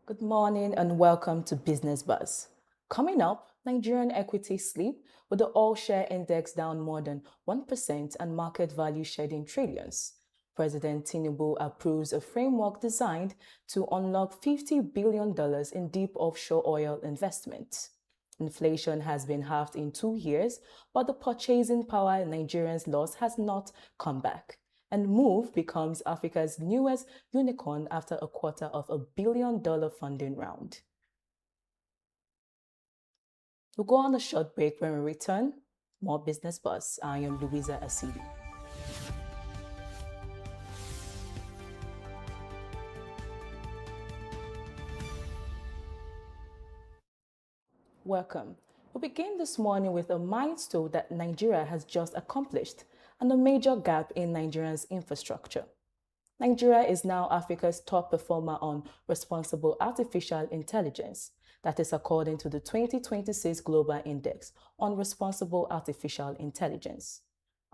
Good morning and welcome to Business Buzz. Coming up, Nigerian equities sleep with the all share index down more than 1% and market value shedding trillions. President Tinubu approves a framework designed to unlock $50 billion in deep offshore oil investment. Inflation has been halved in 2 years, but the purchasing power Nigerians lost has not come back. And Move becomes Africa's newest unicorn after a $250 million funding round. We'll go on a short break. When we return, more Business Buzz. I am Louisa Asidi. Welcome. We begin this morning with a milestone that Nigeria has just accomplished and a major gap in Nigeria's infrastructure. Nigeria is now Africa's top performer on responsible artificial intelligence. That is according to the 2026 Global Index on Responsible Artificial Intelligence.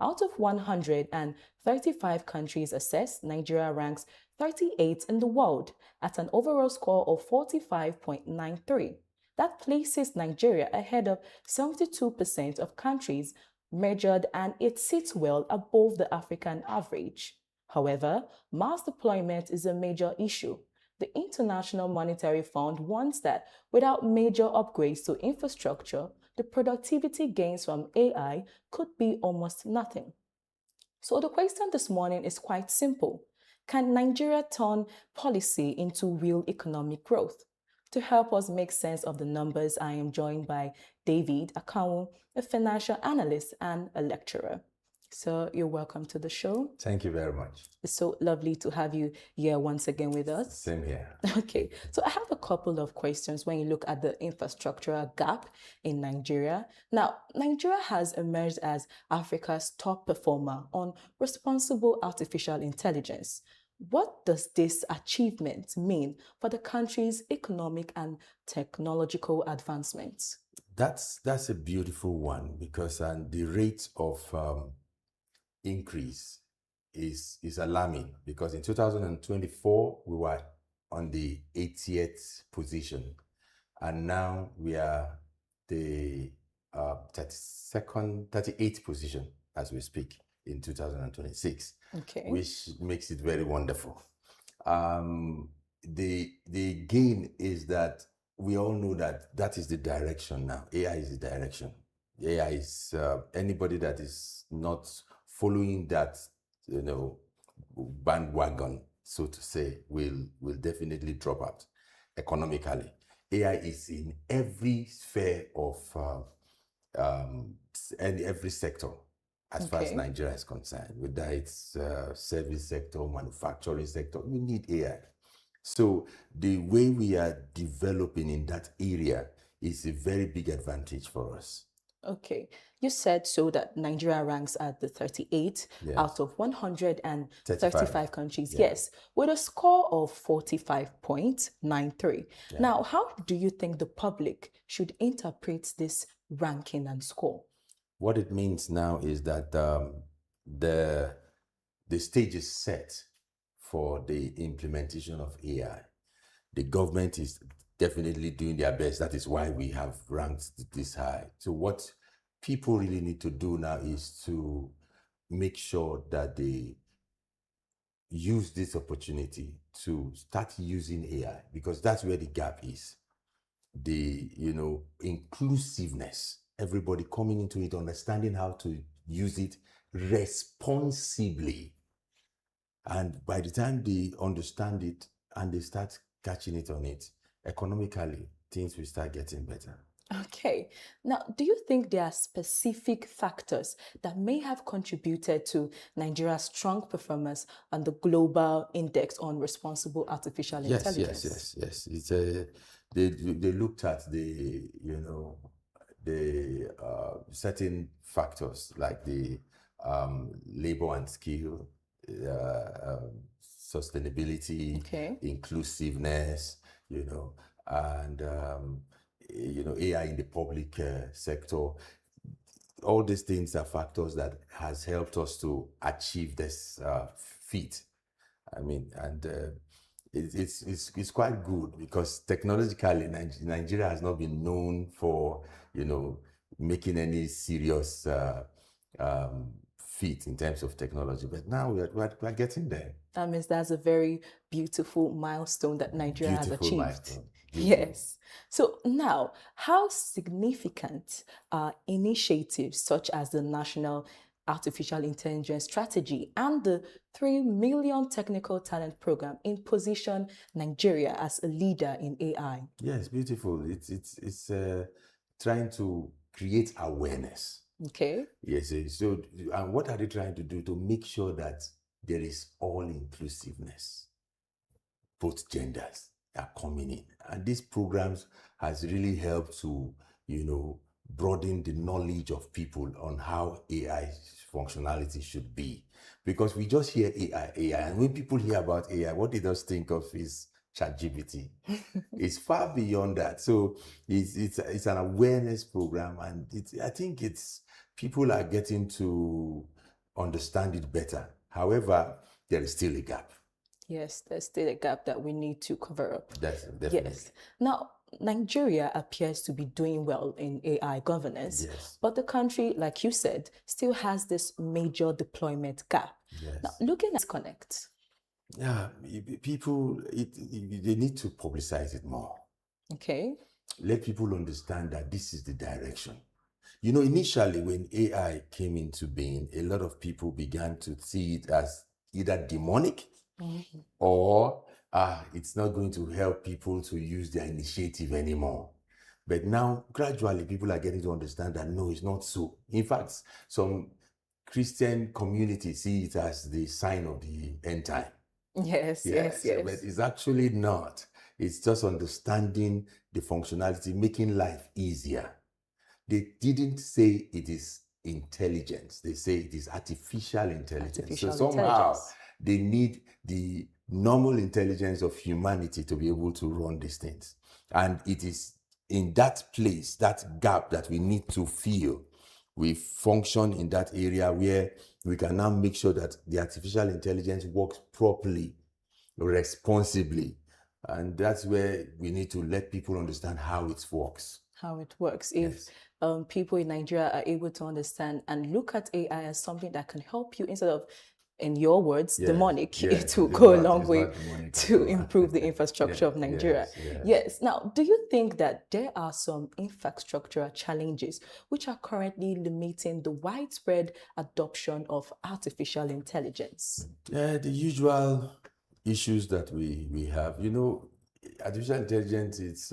Out of 135 countries assessed, Nigeria ranks 38 in the world at an overall score of 45.93. That places Nigeria ahead of 72% of countries measured, and it sits well above the African average. However, mass deployment is a major issue. The International Monetary Fund warns that without major upgrades to infrastructure, the productivity gains from AI could be almost nothing. So the question this morning is quite simple. Can Nigeria turn policy into real economic growth? To help us make sense of the numbers, I am joined by David Akawu, a financial analyst and a lecturer. So you're welcome to the show. Thank you very much. It's so lovely to have you here once again with us. Same here. Okay, so I have a couple of questions when you look at the infrastructural gap in Nigeria. Now, Nigeria has emerged as Africa's top performer on responsible artificial intelligence. What does this achievement mean for the country's economic and technological advancements? That's a beautiful one because the rate of increase is alarming because in 2024 we were on the 80th position and now we are the 38th position as we speak in 2026, which makes it very wonderful. The gain is that we all know that is the direction now. AI is the direction. AI is anybody that is not following that, bandwagon, so to say, will definitely drop out economically. AI is in every sphere of and every sector as far as Nigeria is concerned, whether it's service sector, manufacturing sector, we need AI. So the way we are developing in that area is a very big advantage for us. Okay. You said so that Nigeria ranks at the 38th out of 135 countries. Yeah. Yes, with a score of 45.93. Yeah. Now, how do you think the public should interpret this ranking and score? What it means now is that the stage is set for the implementation of AI. The government is definitely doing their best. That is why we have ranked this high. So what people really need to do now is to make sure that they use this opportunity to start using AI, because that's where the gap is. The inclusiveness, everybody coming into it, understanding how to use it responsibly. And by the time they understand it and they start catching it on it, economically, things will start getting better. Okay. Now, do you think there are specific factors that may have contributed to Nigeria's strong performance on the global index on responsible artificial intelligence? Yes. It's they looked at the certain factors like the labor and skill, sustainability, inclusiveness, and AI in the public sector. All these things are factors that has helped us to achieve this feat. I mean, and it's quite good because technologically Nigeria has not been known for making any serious feat in terms of technology, but now we're getting there. That means that's a very beautiful milestone that Nigeria has Beautiful achieved. milestone. Beautiful. Yes. So now, how significant are initiatives such as the National Artificial Intelligence Strategy and the 3 Million Technical Talent Program in position Nigeria as a leader in AI? Yes, beautiful. It's trying to create awareness. Okay. Yes. So, and what are they trying to do to make sure that there is all inclusiveness? Both genders are coming in, and these programs has really helped to broaden the knowledge of people on how AI functionality should be, because we just hear AI, and when people hear about AI, what they just think of is ChatGPT. It's far beyond that. So it's an awareness program, and I think people are getting to understand it better. However, there is still a gap. Yes, there's still a gap that we need to cover up. That's definitely. Yes. Now, Nigeria appears to be doing well in AI governance, Yes. but the country, like you said, still has this major deployment gap. Yes. Now, looking at Connect. Yeah, people, they need to publicize it more. Okay. Let people understand that this is the direction. Initially when AI came into being, a lot of people began to see it as either demonic or it's not going to help people to use their initiative anymore. But now, gradually, people are getting to understand that no, it's not so. In fact, some Christian communities see it as the sign of the end time. Yes. But it's actually not. It's just understanding the functionality, making life easier. They didn't say it is intelligence. They say it is artificial intelligence. So somehow they need the normal intelligence of humanity to be able to run these things. And it is in that place, that gap that we need to fill. We function in that area where we can now make sure that the artificial intelligence works properly, responsibly. And that's where we need to let people understand how it works. How it works. If people in Nigeria are able to understand and look at AI as something that can help you instead of, in your words, demonic, it will go a long way to improve the infrastructure of Nigeria. Yes. Now, do you think that there are some infrastructural challenges which are currently limiting the widespread adoption of artificial intelligence? Yeah, the usual issues that we have. Artificial intelligence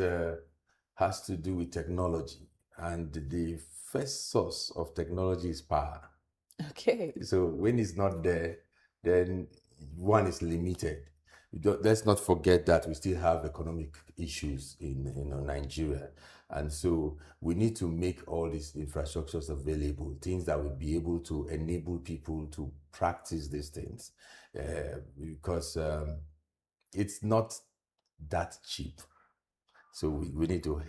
has to do with technology, and the first source of technology is power. Okay. So when it's not there, then one is limited. Let's not forget that we still have economic issues in Nigeria, and so we need to make all these infrastructures available, things that will be able to enable people to practice these things, because it's not that cheap. So we need to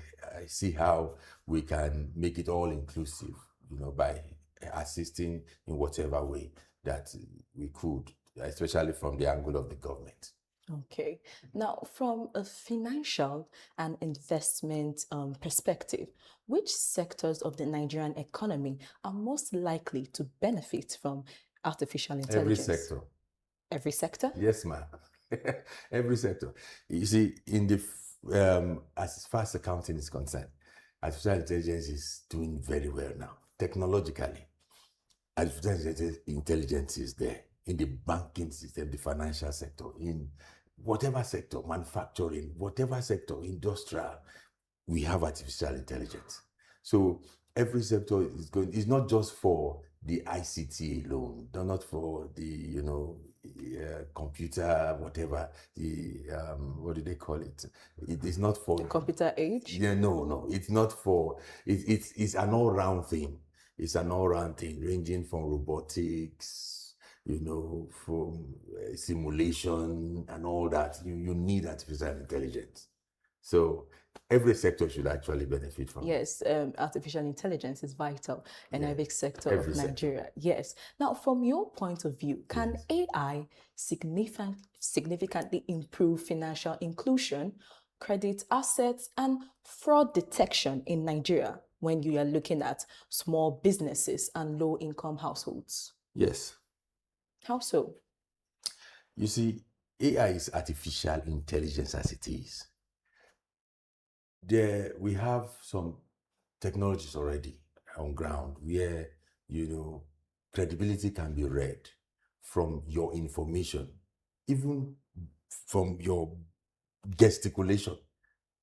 see how we can make it all inclusive, by assisting in whatever way that we could, especially from the angle of the government. Okay. Now, from a financial and investment perspective, which sectors of the Nigerian economy are most likely to benefit from artificial intelligence? Every sector. Every sector? Yes, ma'am. Every sector. You see, in the as far as accounting is concerned, artificial intelligence is doing very well now. Technologically, artificial intelligence is there in the banking system, the financial sector, in whatever sector, manufacturing, whatever sector, industrial, we have artificial intelligence. So every sector is going, it's not just for the ICT alone, they're not for the, computer, whatever, the, what do they call it? It is not for... The computer age? Yeah, no, it's not for, it's an all-round thing. It's an all-round thing, ranging from robotics, from simulation and all that. You need artificial intelligence. So every sector should actually benefit from it. Yes, artificial intelligence is vital in Yeah, every sector every of sector. Nigeria. Yes. Now, from your point of view, can Yes. AI significantly improve financial inclusion, credit assets, and fraud detection in Nigeria when you are looking at small businesses and low-income households? Yes. How so? You see, AI is artificial intelligence as it is. We have some technologies already on ground where, credibility can be read from your information, even from your gesticulation.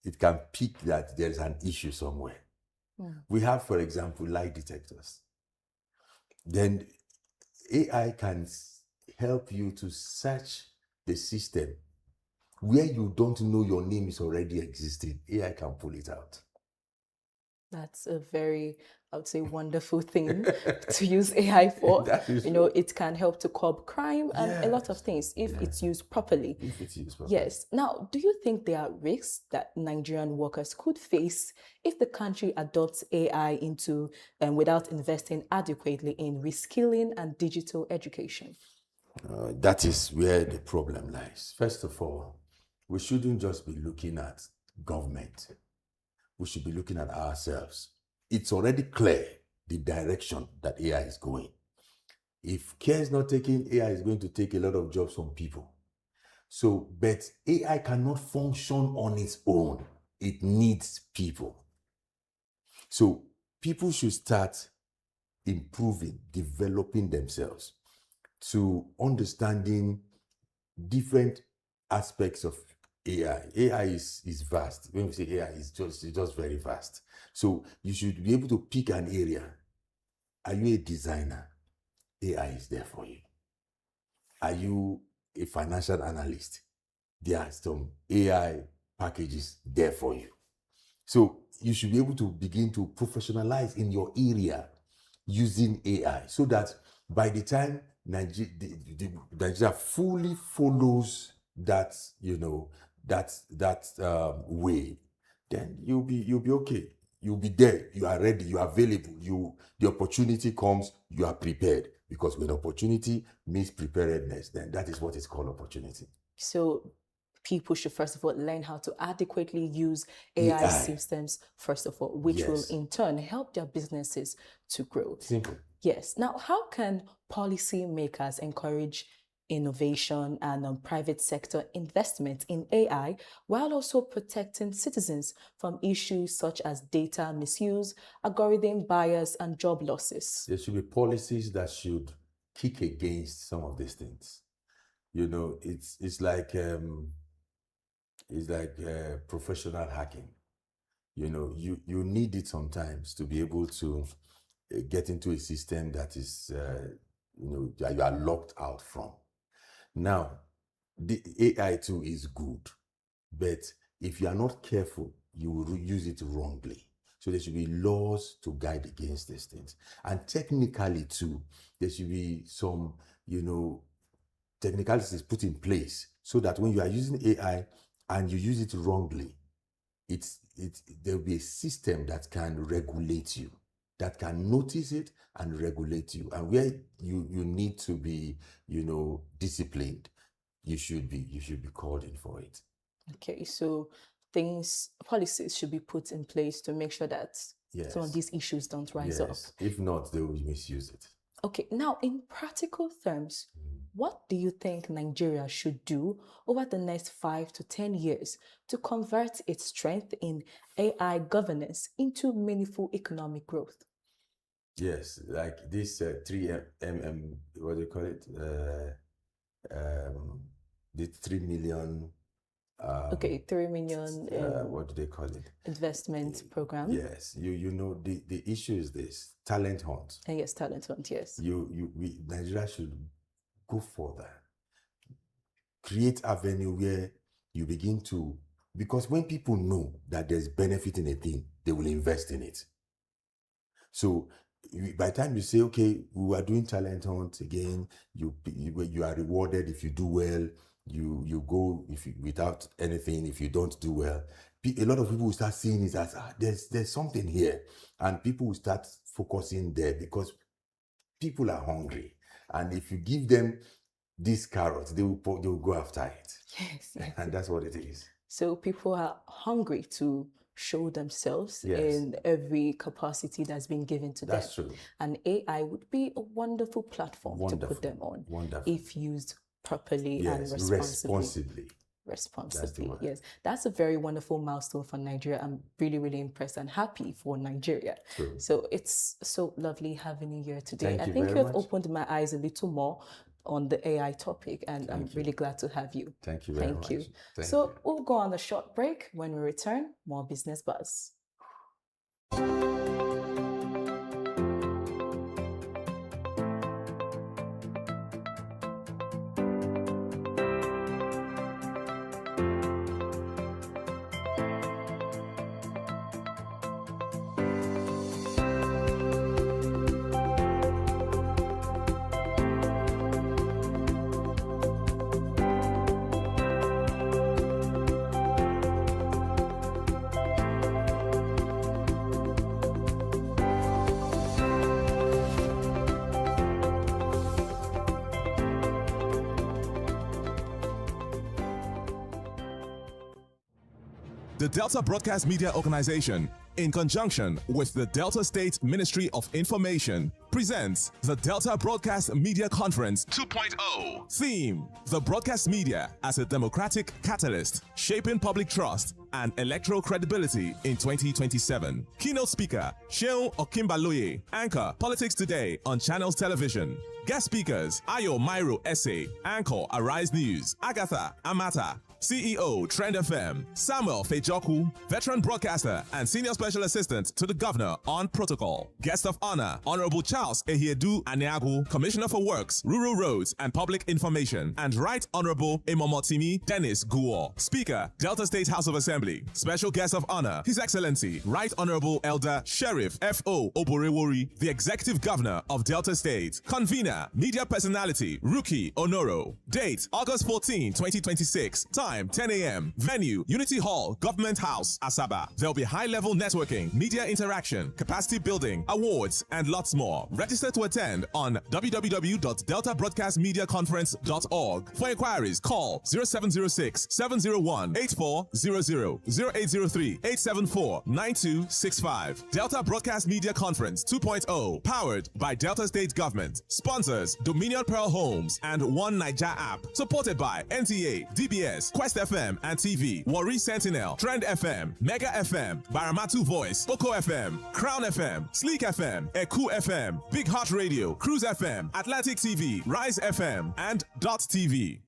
It can pick that there's an issue somewhere. We have, for example, lie detectors. Then AI can help you to search the system where you don't know your name is already existing. AI can pull it out. That's a very, I would say, wonderful thing to use AI for. That is It can help to curb crime and a lot of Yes. things if it's used properly. If it is properly. Yes. Now, do you think there are risks that Nigerian workers could face if the country adopts AI into without investing adequately in reskilling and digital education? That is where the problem lies. First of all, we shouldn't just be looking at government. We should be looking at ourselves. It's already clear the direction that AI is going. If care is not taken, AI is going to take a lot of jobs from people. So, but AI cannot function on its own. It needs people. So people should start improving, developing themselves to understanding different aspects of AI. AI is vast. When we say AI, it's just very vast. So you should be able to pick an area. Are you a designer? AI is there for you. Are you a financial analyst? There are some AI packages there for you. So you should be able to begin to professionalize in your area using AI so that by the time Nigeria fully follows that, way, then you'll be okay. You'll be there. You are ready. You are available. The opportunity comes. You are prepared, because when opportunity means preparedness, then that is what is called opportunity. So people should first of all learn how to adequately use AI systems, first of all, which will in turn help their businesses to grow. Simple. Yes. Now, how can policymakers encourage innovation and private sector investment in AI while also protecting citizens from issues such as data misuse, algorithm bias, and job losses? There should be policies that should kick against some of these things. It's like professional hacking. You need it sometimes to be able to get into a system that is that you are locked out from. Now, the AI too is good, but if you are not careful, you will use it wrongly. So there should be laws to guide against these things. And technically too, there should be some, technicalities put in place so that when you are using AI and you use it wrongly, there will be a system that can regulate you, that can notice it and regulate you. And where you need to be, disciplined, you should be called in for it. Okay, so policies should be put in place to make sure that some of these issues don't rise up. If not, they will misuse it. Okay, now in practical terms, what do you think Nigeria should do over the next 5 to 10 years to convert its strength in AI governance into meaningful economic growth? Yes, like this 3 what do you call it? The 3 million. 3 million. What do they call it? Investment program. Yes, the issue is this talent hunt. Yes, talent hunt. Yes. Nigeria should go further. Create avenue where you begin to, because when people know that there's benefit in a thing, they will invest in it. So by the time you say, okay, we are doing talent hunt again, you are rewarded if you do well. You go without anything if you don't do well. a lot of people will start seeing it as there's something here, and people will start focusing there because people are hungry, and if you give them these carrots, they will go after it. Yes, And that's what it is. So people are hungry to show themselves Yes. in every capacity that's been given to That's them. true. And AI would be a wonderful platform to Wonderful. put them on Wonderful. if used properly and Yes, responsibly. responsibly. word. Yes, that's a very wonderful milestone for Nigeria. I'm really, really impressed and happy for Nigeria. True. So it's so lovely having you here today. Thank I you think very you have much. opened my eyes a little more on the AI topic, and I'm really glad to have you. Thank you very much. Thank you. Thank So you. we'll go on a short break. When we return, more Business Buzz. The Delta Broadcast Media Organization, in conjunction with the Delta State Ministry of Information, presents the Delta Broadcast Media Conference 2.0. Theme: The Broadcast Media as a Democratic Catalyst, Shaping Public Trust and Electoral Credibility in 2027. Keynote speaker, Sheon Okimbaloye. Anchor, Politics Today on Channels Television. Guest speakers, Ayo Mairo Essay. Anchor, Arise News. Agatha Amata, CEO, Trend FM. Samuel Fejoku, veteran broadcaster and senior special assistant to the governor on protocol. Guest of honor, Honorable Charles Ehiedu Aneagu, Commissioner for Works, Rural Roads and Public Information, and Right Honorable Imomotimi Dennis Guo. Speaker, Delta State House of Assembly. Special guest of honor, His Excellency, Right Honorable Elder Sheriff F.O. Oborewori, the Executive Governor of Delta State. Convener, media personality, Ruki Onoro. Date, August 14, 2026. Time, 10 a.m. Venue, Unity Hall, Government House, Asaba. There'll be high-level networking, media interaction, capacity building, awards, and lots more. Register to attend on www.deltabroadcastmediaconference.org. For inquiries, call 0706 701 8400 0803 874 9265. Delta Broadcast Media Conference 2.0, powered by Delta State Government. Sponsors, Dominion Pearl Homes and One Niger app. Supported by NTA, DBS, Quest FM and TV, Warri Sentinel, Trend FM, Mega FM, Baramatu Voice, Boko FM, Crown FM, Sleek FM, Eku FM, Big Hot Radio, Cruise FM, Atlantic TV, Rise FM, and Dott TV.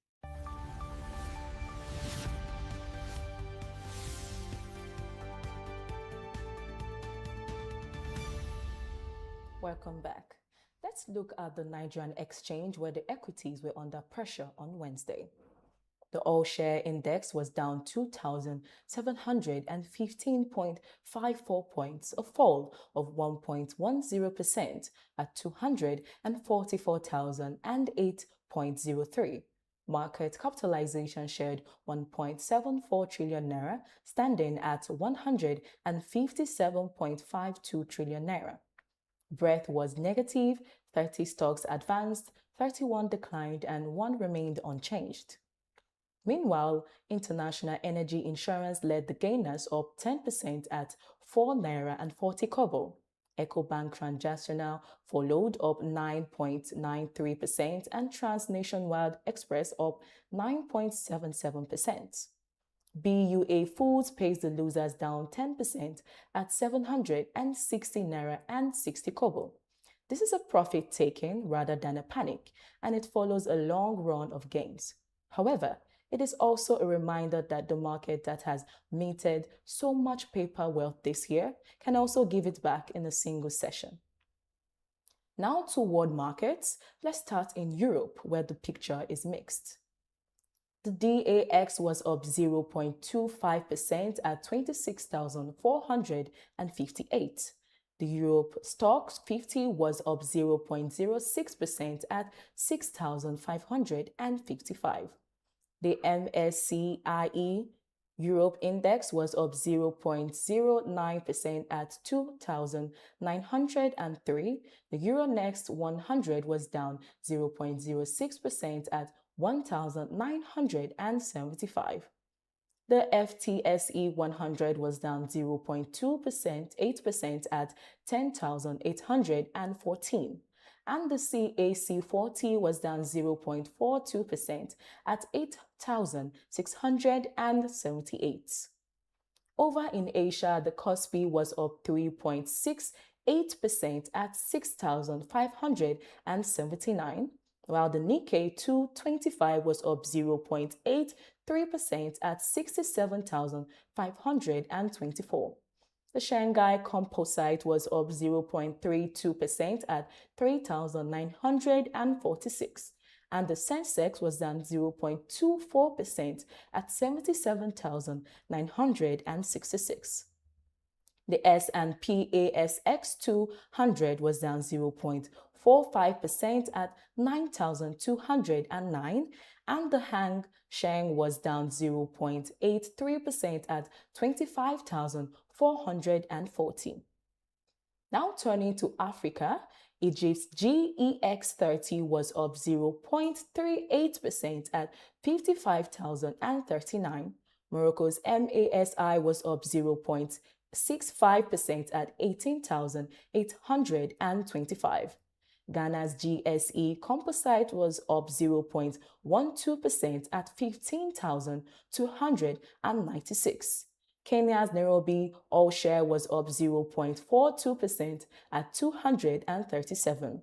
Welcome back. Let's look at the Nigerian exchange, where the equities were under pressure on Wednesday. The all-share index was down 2,715.54 points, a fall of 1.10% at 244,008.03. Market capitalization shared 1.74 trillion naira, standing at 157.52 trillion naira. Breadth was negative, 30 stocks advanced, 31 declined, and 1 remained unchanged. Meanwhile, International Energy Insurance led the gainers, up 10% at 4 naira and 40 kobo. EcoBank Transnational followed, up 9.93%, and Transnationwide Express up 9.77%. BUA Foods pays the losers, down 10% at 760 naira and 60 kobo. This is a profit taking rather than a panic, and it follows a long run of gains. However, it is also a reminder that the market that has minted so much paper wealth this year can also give it back in a single session. Now to world markets, let's start in Europe, where the picture is mixed. The DAX was up 0.25% at 26,458. The Europe Stoxx 50 was up 0.06% at 6,555. The MSCIE Europe index was up 0.09% at 2,903. The Euronext 100 was down 0.06% at 1,975. The FTSE 100 was down 0.2%, 8% at 10,814. And the CAC 40 was down 0.42% at 8,678. Over in Asia, the Kospi was up 3.68% at 6,579, while the Nikkei 225 was up 0.83% at 67,524. The Shanghai Composite was up 0.32% at 3,946, and the Sensex was down 0.24% at 77,966. The S&P ASX 200 was down 0.45% at 9,209, and the Hang Seng was down 0.83% at 25,440. Now turning to Africa, Egypt's GEX 30 was up 0.38% at 55,039. Morocco's MASI was up 0.65% at 18,825. Ghana's GSE Composite was up 0.12% at 15,296. Kenya's Nairobi All-Share was up 0.42% at 237.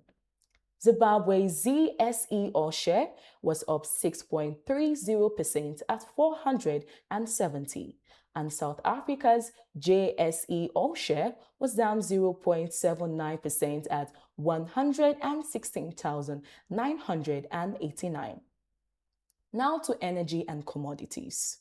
Zimbabwe's ZSE All-Share was up 6.30% at 470. And South Africa's JSE All-Share was down 0.79% at 116,989. Now to energy and commodities.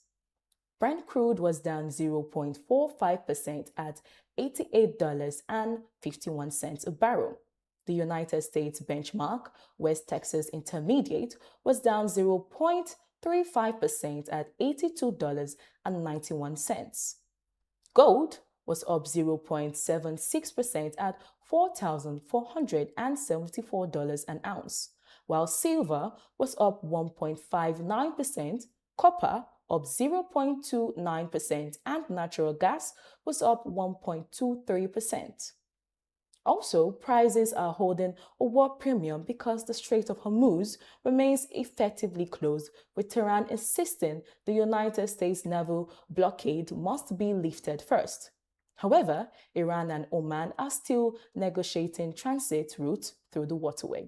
Brent crude was down 0.45% at $88.51 a barrel. The United States benchmark, West Texas Intermediate, was down 0.35% at $82.91. Gold was up 0.76% at $4,474 an ounce, while silver was up 1.59%, copper up 0.29%, and natural gas was up 1.23%. Also, prices are holding a war premium because the Strait of Hormuz remains effectively closed, with Tehran insisting the United States naval blockade must be lifted first. However, Iran and Oman are still negotiating transit routes through the waterway.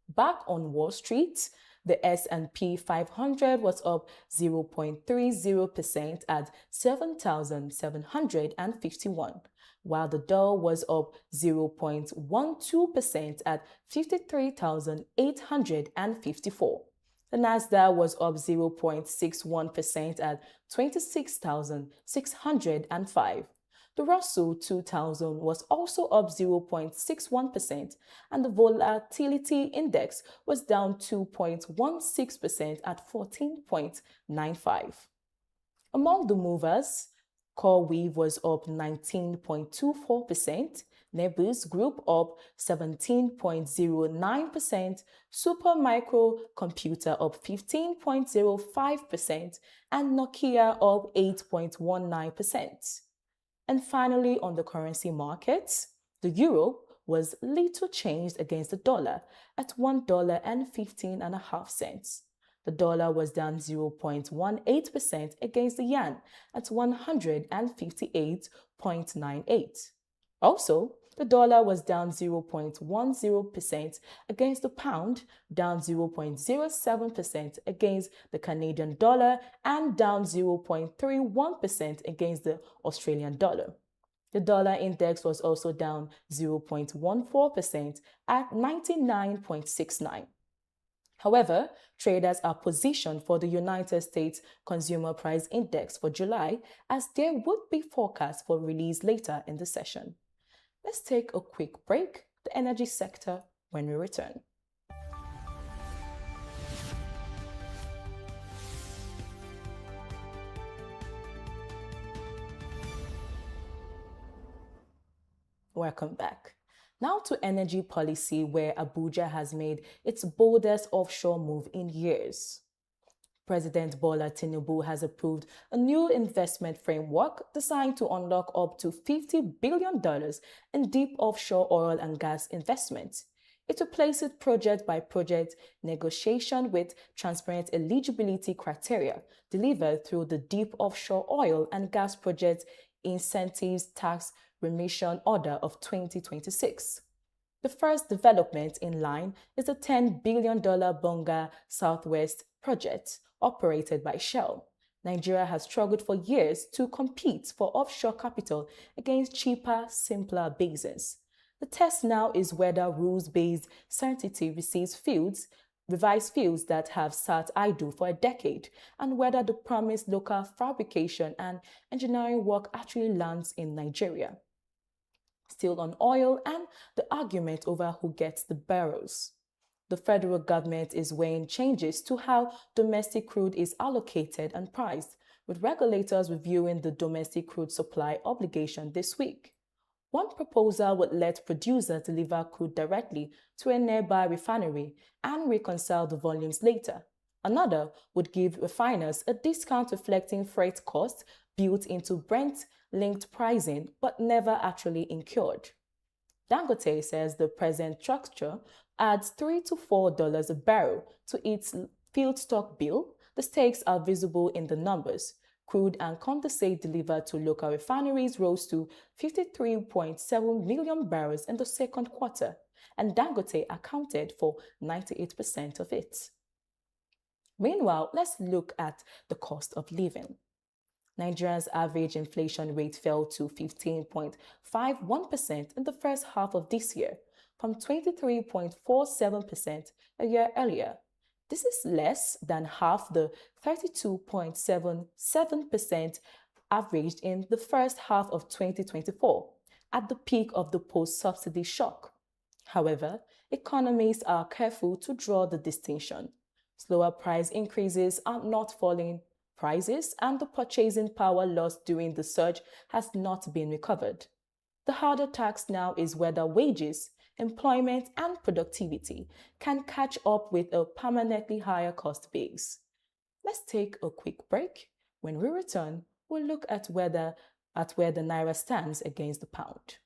Back on Wall Street, the S&P 500 was up 0.30% at 7,751, while the Dow was up 0.12% at 53,854. The Nasdaq was up 0.61% at 26,605. The Russell 2000 was also up 0.61%, and the Volatility Index was down 2.16% at 14.95. Among the movers, CoreWeave was up 19.24%, Nebus Group up 17.09%, Supermicro Computer up 15.05%, and Nokia up 8.19%. And finally, on the currency markets, the euro was little changed against the dollar at $1.15.5. The dollar was down 0.18% against the yuan at 158.98. Also, the dollar was down 0.10% against the pound, down 0.07% against the Canadian dollar, and down 0.31% against the Australian dollar. The dollar index was also down 0.14% at 99.69. However, traders are positioned for the United States Consumer Price Index for July, as there would be forecasts for release later in the session. Let's take a quick break, the energy sector, when we return. Welcome back. Now to energy policy, where Abuja has made its boldest offshore move in years. President Bola Tinubu has approved a new investment framework designed to unlock up to $50 billion in deep offshore oil and gas investments. It replaces project by project negotiation with transparent eligibility criteria delivered through the Deep Offshore Oil and Gas Project Incentives Tax Remission Order of 2026. The first development in line is the $10 billion Bonga Southwest project operated by Shell. Nigeria has struggled for years to compete for offshore capital against cheaper, simpler basins. The test now is whether rules-based certainty receives revised fields that have sat idle for a decade, and whether the promised local fabrication and engineering work actually lands in Nigeria. Still on oil and the argument over who gets the barrels. The federal government is weighing changes to how domestic crude is allocated and priced, with regulators reviewing the domestic crude supply obligation this week. One proposal would let producers deliver crude directly to a nearby refinery and reconcile the volumes later. Another would give refiners a discount reflecting freight costs built into Brent-linked pricing but never actually incurred. Dangote says the present structure adds $3 to $4 a barrel to its feedstock bill. The stakes are visible in the numbers. Crude and condensate delivered to local refineries rose to 53.7 million barrels in the second quarter, and Dangote accounted for 98% of it. Meanwhile, let's look at the cost of living. Nigeria's average inflation rate fell to 15.51% in the first half of this year, from 23.47% a year earlier. This is less than half the 32.77% averaged in the first half of 2024, at the peak of the post-subsidy shock. However, economists are careful to draw the distinction. Slower price increases are not falling prices, and the purchasing power lost during the surge has not been recovered. The harder task now is whether wages, employment, and productivity can catch up with a permanently higher cost base. Let's take a quick break. When we return, we'll look at where the Naira stands against the pound.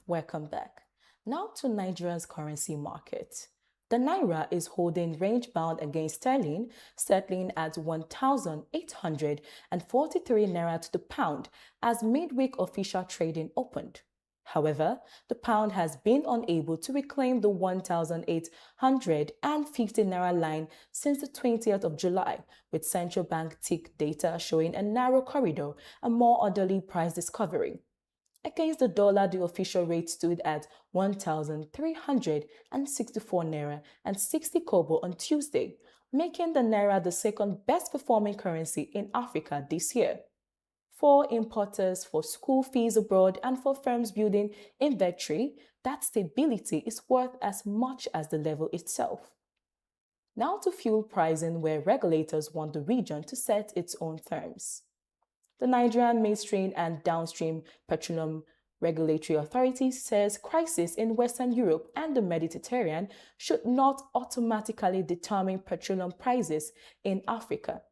Welcome back. Now to Nigeria's currency market. The Naira is holding range-bound against sterling, settling at 1,843 Naira to the pound as midweek official trading opened. However, the pound has been unable to reclaim the 1,850 Naira line since the 20th of July, with central bank tick data showing a narrow corridor and more orderly price discovery. Against the dollar, the official rate stood at 1,364 Naira and 60 kobo on Tuesday, making the Naira the second best performing currency in Africa this year. For importers, for school fees abroad, and for firms building inventory, that stability is worth as much as the level itself. Now to fuel pricing, where regulators want the region to set its own terms. The Nigerian Midstream and Downstream Petroleum Regulatory Authority says crisis in Western Europe and the Mediterranean should not automatically determine petroleum prices in Africa.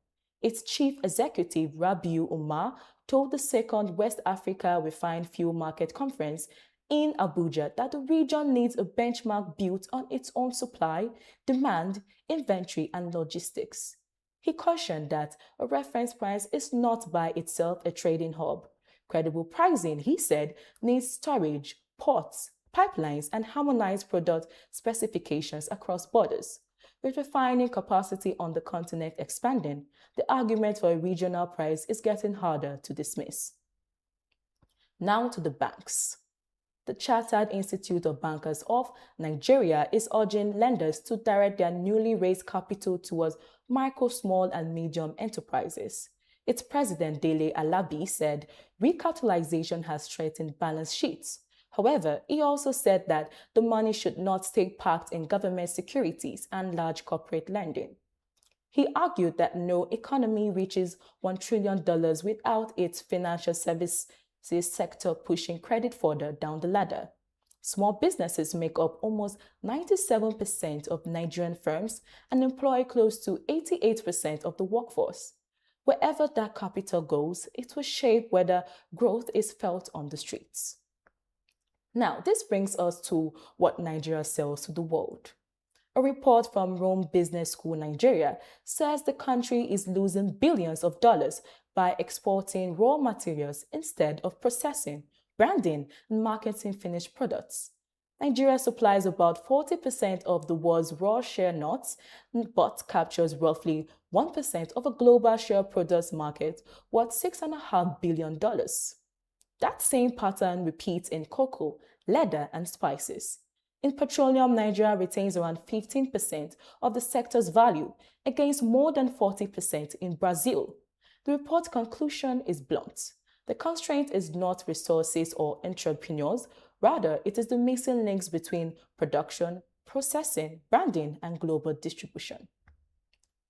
Its chief executive, Rabiu Umar, told the second West Africa Refined Fuel Market Conference in Abuja that the region needs a benchmark built on its own supply, demand, inventory, and logistics. He cautioned that a reference price is not by itself a trading hub. Credible pricing, he said, needs storage, ports, pipelines, and harmonized product specifications across borders. With refining capacity on the continent expanding, the argument for a regional price is getting harder to dismiss. Now to the banks. The Chartered Institute of Bankers of Nigeria is urging lenders to direct their newly raised capital towards micro, small, and medium enterprises. Its president, Dele Alabi, said recapitalization has strengthened balance sheets. However, he also said that the money should not take part in government securities and large corporate lending. He argued that no economy reaches $1 trillion without its financial services sector pushing credit further down the ladder. Small businesses make up almost 97% of Nigerian firms and employ close to 88% of the workforce. Wherever that capital goes, it will shape whether growth is felt on the streets. Now, this brings us to what Nigeria sells to the world. A report from Rome Business School Nigeria says the country is losing billions of dollars by exporting raw materials instead of processing, branding, and marketing finished products. Nigeria supplies about 40% of the world's raw share nuts, but captures roughly 1% of a global share products market worth $6.5 billion. That same pattern repeats in cocoa, leather, and spices. In petroleum, Nigeria retains around 15% of the sector's value, against more than 40% in Brazil. The report's conclusion is blunt. The constraint is not resources or entrepreneurs, rather, it is the missing links between production, processing, branding, and global distribution.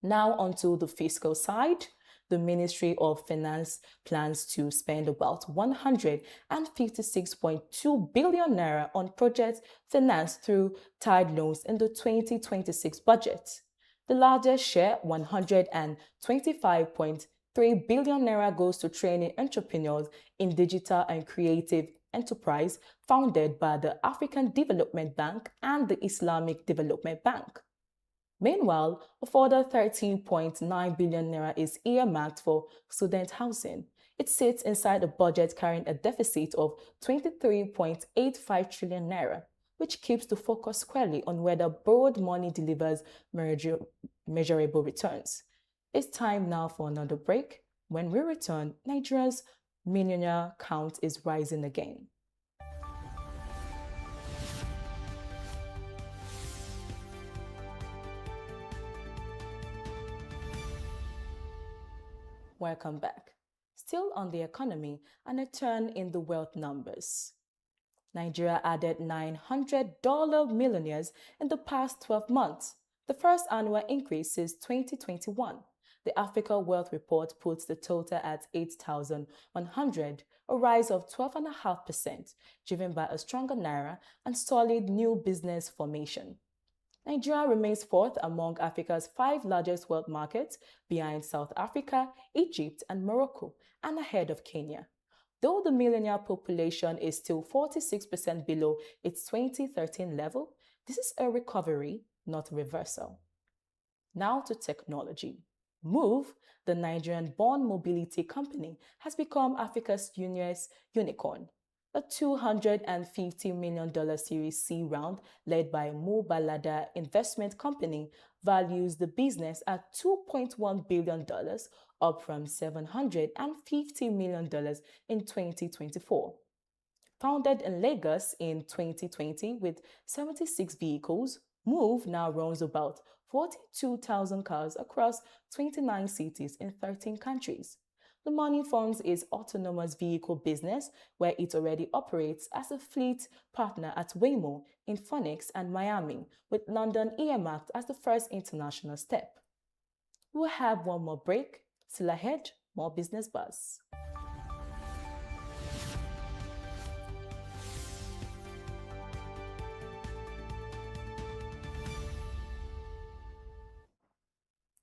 Now, onto the fiscal side. The Ministry of Finance plans to spend about 156.2 billion naira on projects financed through tied loans in the 2026 budget. The largest share, 125.3 billion naira, goes to training entrepreneurs in digital and creative enterprise founded by the African Development Bank and the Islamic Development Bank. Meanwhile, a further 13.9 billion naira is earmarked for student housing. It sits inside a budget carrying a deficit of 23.85 trillion naira, which keeps the focus squarely on whether borrowed money delivers measurable returns. It's time now for another break. When we return, Nigeria's millionaire count is rising again. Welcome back. Still on the economy and a turn in the wealth numbers. Nigeria added 900 millionaires in the past 12 months, the first annual increase since 2021. The Africa Wealth Report puts the total at 8,100, a rise of 12.5%, driven by a stronger naira and solid new business formation. Nigeria remains fourth among Africa's 5 largest wealth markets, behind South Africa, Egypt, and Morocco, and ahead of Kenya. Though the millionaire population is still 46% below its 2013 level, this is a recovery, not a reversal. Now to technology. Move, the Nigerian-born mobility company, has become Africa's newest unicorn. A $250 million Series C round led by Mobalada Investment Company values the business at $2.1 billion, up from $750 million in 2024. Founded in Lagos in 2020 with 76 vehicles, Move now runs about 42,000 cars across 29 cities in 13 countries. The money funds its autonomous vehicle business, where it already operates as a fleet partner at Waymo in Phoenix and Miami, with London earmarked as the first international step. We'll have one more break. Still ahead, more business buzz.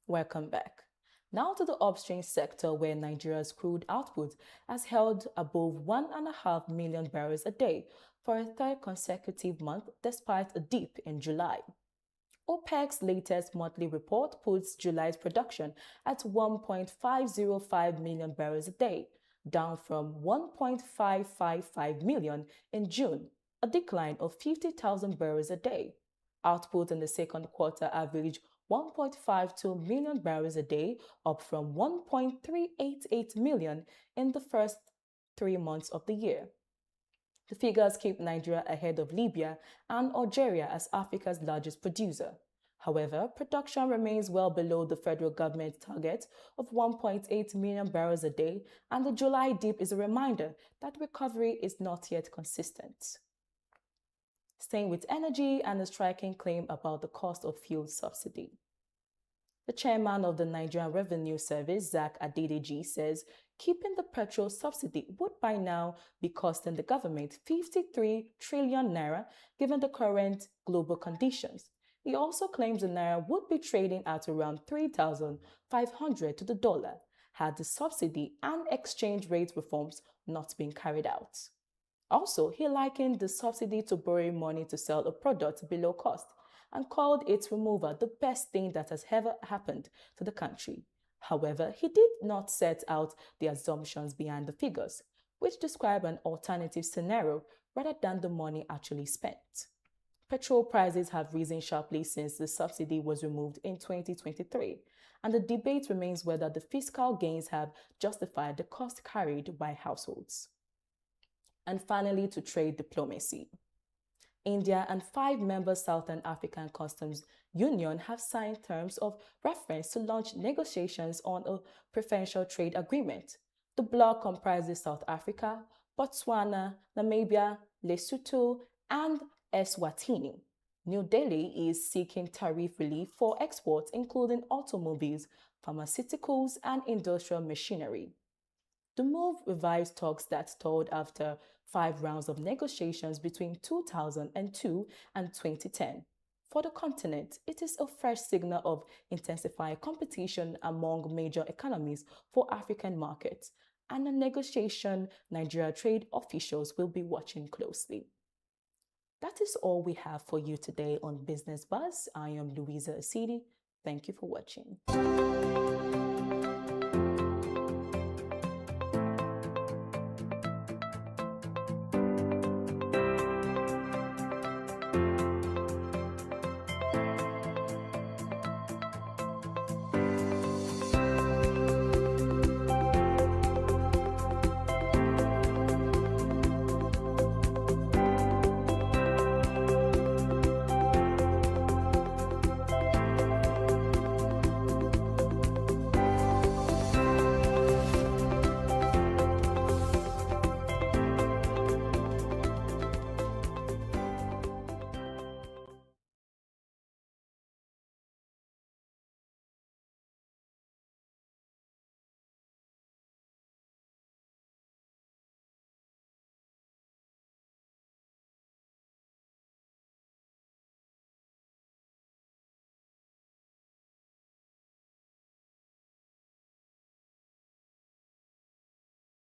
Welcome back. Now to the upstream sector, where Nigeria's crude output has held above 1.5 million barrels a day for a third consecutive month despite a dip in July. OPEC's latest monthly report puts July's production at 1.505 million barrels a day, down from 1.555 million in June, a decline of 50,000 barrels a day. Output in the second quarter averaged 1.52 million barrels a day, up from 1.388 million in the first 3 months of the year. The figures keep Nigeria ahead of Libya and Algeria as Africa's largest producer. However, production remains well below the federal government's target of 1.8 million barrels a day, and the July dip is a reminder that recovery is not yet consistent. Staying with energy and a striking claim about the cost of fuel subsidy. The chairman of the Nigerian Revenue Service, Zach Adedeji, says keeping the petrol subsidy would by now be costing the government 53 trillion naira given the current global conditions. He also claims the naira would be trading at around 3,500 to the dollar had the subsidy and exchange rate reforms not been carried out. Also, he likened the subsidy to borrowing money to sell a product below cost and called its removal the best thing that has ever happened to the country. However, he did not set out the assumptions behind the figures, which describe an alternative scenario rather than the money actually spent. Petrol prices have risen sharply since the subsidy was removed in 2023, and the debate remains whether the fiscal gains have justified the cost carried by households. And finally, to trade diplomacy. India and 5 member Southern African Customs Union have signed terms of reference to launch negotiations on a preferential trade agreement. The bloc comprises South Africa, Botswana, Namibia, Lesotho, and Eswatini. New Delhi is seeking tariff relief for exports including automobiles, pharmaceuticals, and industrial machinery. The move revives talks that stalled after 5 rounds of negotiations between 2002 and 2010. For the continent, it is a fresh signal of intensifying competition among major economies for African markets, and a negotiation Nigeria trade officials will be watching closely. That is all we have for you today on Business Buzz. I am Louisa Asidi. Thank you for watching.